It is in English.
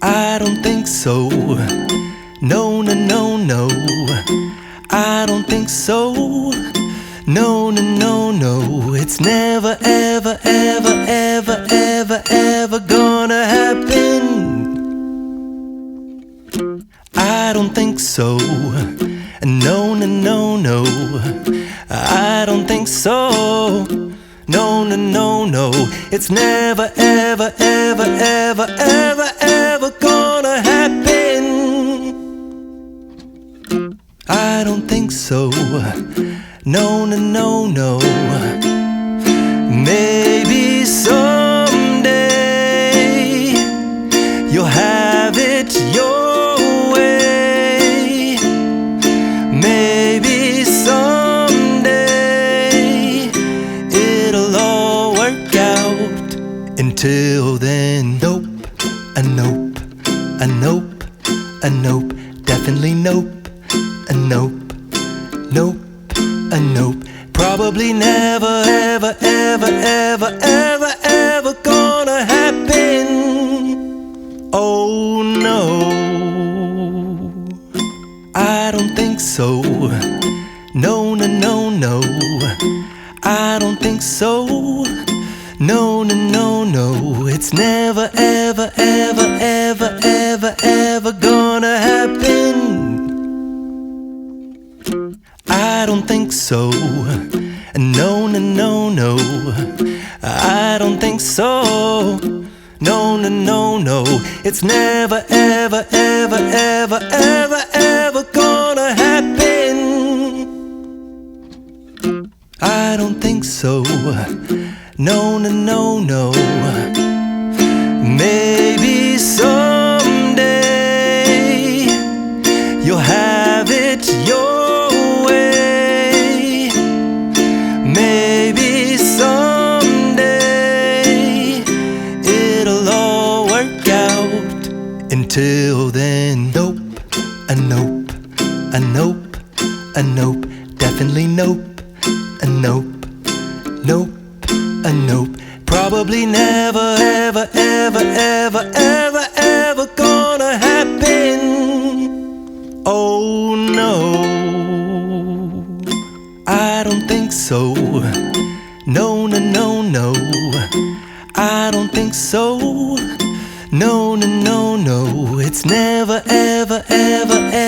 I don't think so. No, no, no, no. I don't think so. No, no, no, no. It's never, ever, ever, ever, ever, ever gonna happen. I don't think so. No, no, no, no. I don't think so. No, no, no, no. It's never, ever, ever, ever, ever, ever gonna happen. I don't think so. No, no, no, no. Maybe someday you'll have it your way. Maybe someday it'll all work out. Until then, nope, a nope, a nope, a nope, definitely nope, a nope, nope, a nope. Probably never, ever, ever, ever, ever, ever gonna happen. Oh no, I don't think so. No, no, no, no. I don't think so. No, no, no, no. It's never, ever, ever, ever, ever, ever gonna happen. I don't think so. No, no, no, no. I don't think so. No, no, no, no. It's never, ever, ever, ever, ever, ever gonna happen. I don't think so. No, no, no, no. Maybe someday you'll have it your way. Maybe someday it'll all work out. Until then, nope, a nope, a nope, a nope, definitely nope, a nope, nope, a nope. Probably never, ever, ever, ever, ever, ever gonna happen. Oh no, I don't think so. No, no, no, no. I don't think so. No, no, no, no. It's never, ever, ever, ever